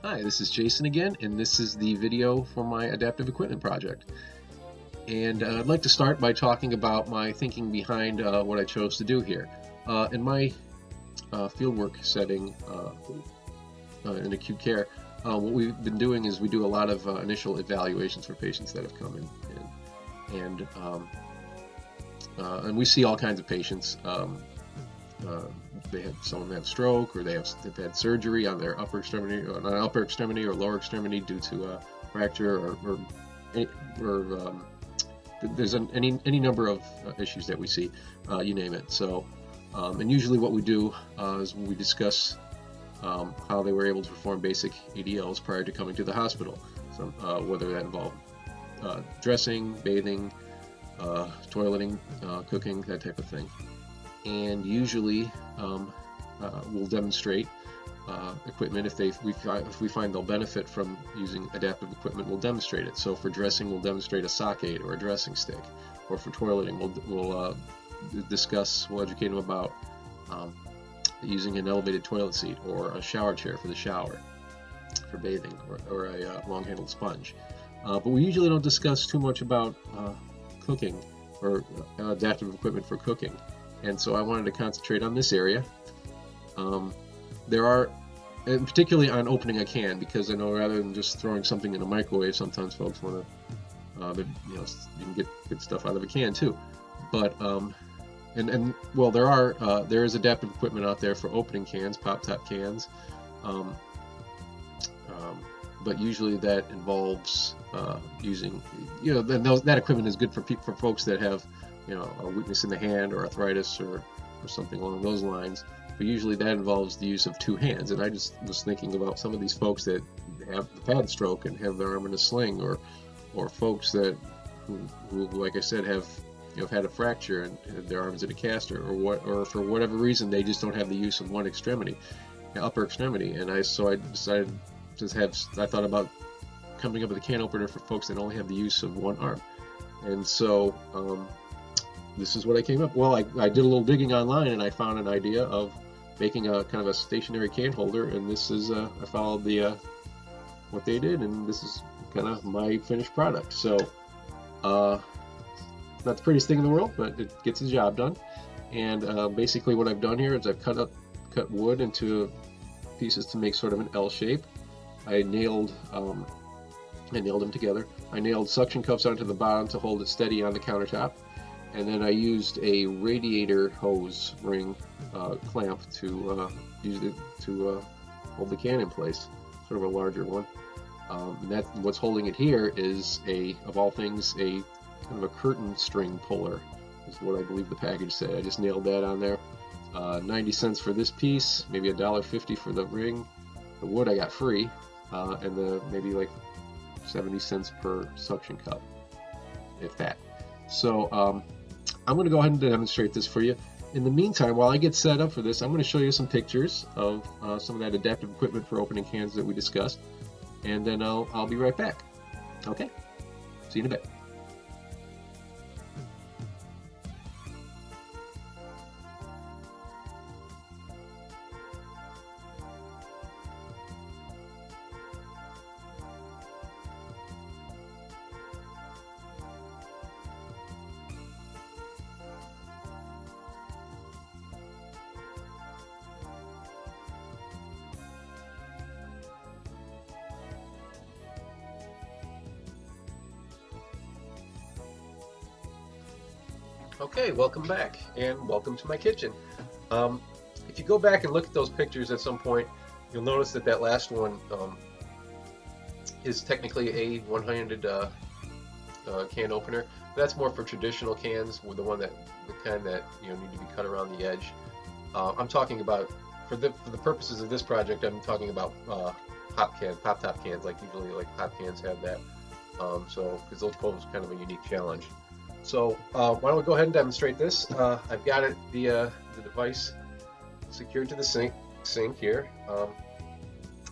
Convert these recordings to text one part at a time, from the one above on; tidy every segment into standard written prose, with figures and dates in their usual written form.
Hi, this is Jason again, and this is the video for my adaptive equipment project. And I'd like to start by talking about my thinking behind what I chose to do here. In my fieldwork setting in acute care, what we've been doing is we do a lot of initial evaluations for patients that have come in, and we see all kinds of patients. Some of them have stroke, or they've had surgery on their upper extremity, or lower extremity due to a fracture, or there's any number of issues that we see, you name it. So, and usually what we do is we discuss how they were able to perform basic ADLs prior to coming to the hospital. So, whether that involved dressing, bathing, toileting, cooking, that type of thing. And usually we'll demonstrate equipment. If we find they'll benefit from using adaptive equipment, we'll demonstrate it. So for dressing, we'll demonstrate a sock aid or a dressing stick, or for toileting, we'll educate them about using an elevated toilet seat or a shower chair for the shower, for bathing, or a long-handled sponge. But we usually don't discuss too much about cooking or adaptive equipment for cooking. And so I wanted to concentrate on this area. There are, and particularly on opening a can, because I know rather than just throwing something in a microwave, sometimes folks want to, you can get good stuff out of a can too. But well, there is adaptive equipment out there for opening cans, pop-top cans. But usually that involves using, that equipment is good for folks that have, a weakness in the hand or arthritis or something along those lines. But usually that involves the use of two hands. And I just was thinking about some of these folks that have had stroke and have their arm in a sling, or folks that who like I said, have had a fracture and their arms in a caster, or for whatever reason they just don't have the use of one extremity, upper extremity. And I decided I thought about coming up with a can opener for folks that only have the use of one arm. And so this is what I came up. Well, I did a little digging online, and I found an idea of making a kind of a stationary can holder, and this is I followed what they did, and this is kind of my finished product. So not the prettiest thing in the world, but it gets the job done. And basically what I've done here is I've cut wood into pieces to make sort of an L shape. I nailed them together. I nailed suction cups onto the bottom to hold it steady on the countertop. And then I used a radiator hose ring clamp to hold the can in place, sort of a larger one. And what's holding it here is of all things, a kind of a curtain string puller, is what I believe the package said. I just nailed that on there. 90 cents for this piece, maybe $1.50 for the ring. The wood I got free, and maybe like 70 cents per suction cup, if that. So I'm going to go ahead and demonstrate this for you. In the meantime, while I get set up for this, I'm going to show you some pictures of some of that adaptive equipment for opening cans that we discussed, and then I'll be right back. Okay, see you in a bit. Okay, welcome back, and welcome to my kitchen. If you go back and look at those pictures at some point, you'll notice that last one is technically a one-handed can opener. That's more for traditional cans, with the kind that need to be cut around the edge. I'm talking about, for the purposes of this project, I'm talking about pop-top cans, like usually like pop cans have that. Because those pose kind of a unique challenge. So why don't we go ahead and demonstrate this? I've got the device secured to the sink here.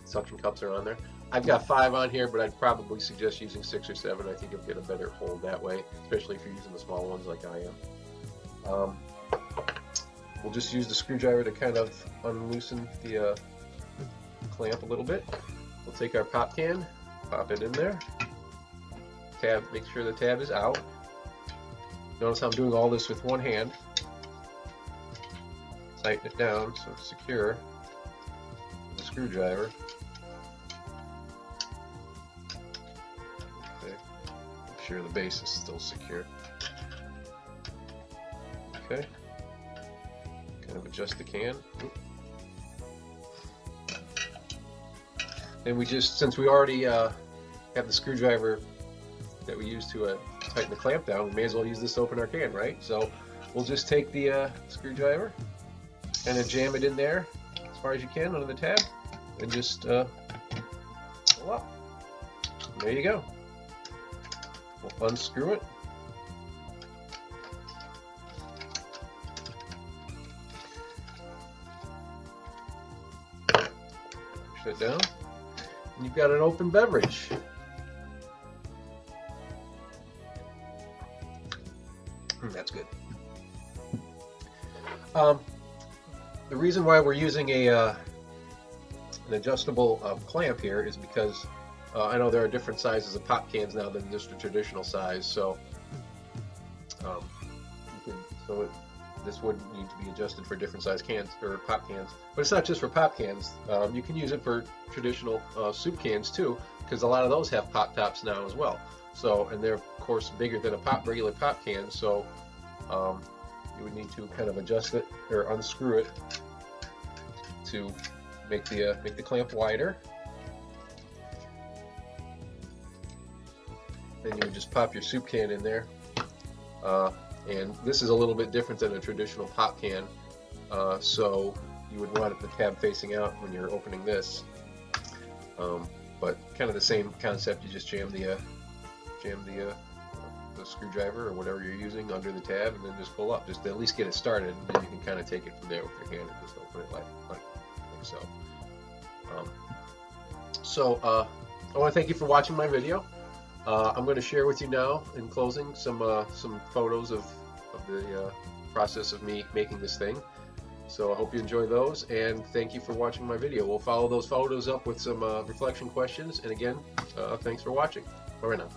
Suction cups are on there. I've got 5 on here, but I'd probably suggest using 6 or 7. I think you'll get a better hold that way, especially if you're using the small ones like I am. We'll just use the screwdriver to kind of unloosen the clamp a little bit. we'll take our pop can, pop it in there. Tab, make sure the tab is out. Notice I'm doing all this with one hand. Tighten it down so it's secure with a screwdriver. Okay. Make sure the base is still secure. Okay. Kind of adjust the can. And we just, since we already have the screwdriver that we use to tighten the clamp down, we may as well use this to open our can, right? So we'll just take the screwdriver and then jam it in there as far as you can under the tab, and just pull up. There you go. We'll unscrew it. Push it down, and you've got an open beverage. That's good. The reason why we're using an adjustable clamp here is because I know there are different sizes of pop cans now than just a traditional size, so this would need to be adjusted for different size cans or pop cans. But it's not just for pop cans. You can use it for traditional soup cans too, because a lot of those have pop tops now as well. So, and they're of course bigger than a regular pop can, so you would need to kind of adjust it or unscrew it to make the clamp wider. Then you would just pop your soup can in there, and this is a little bit different than a traditional pop can, so you would want the tab facing out when you're opening this, but kind of the same concept. You just jam the screwdriver or whatever you're using under the tab, and then just pull up, just to at least get it started, and then you can kind of take it from there with your hand and just open it like so. I want to thank you for watching my video. I'm going to share with you now in closing some photos of the process of me making this thing. So I hope you enjoy those, and thank you for watching my video. We'll follow those photos up with some reflection questions, and again, thanks for watching. Bye right now.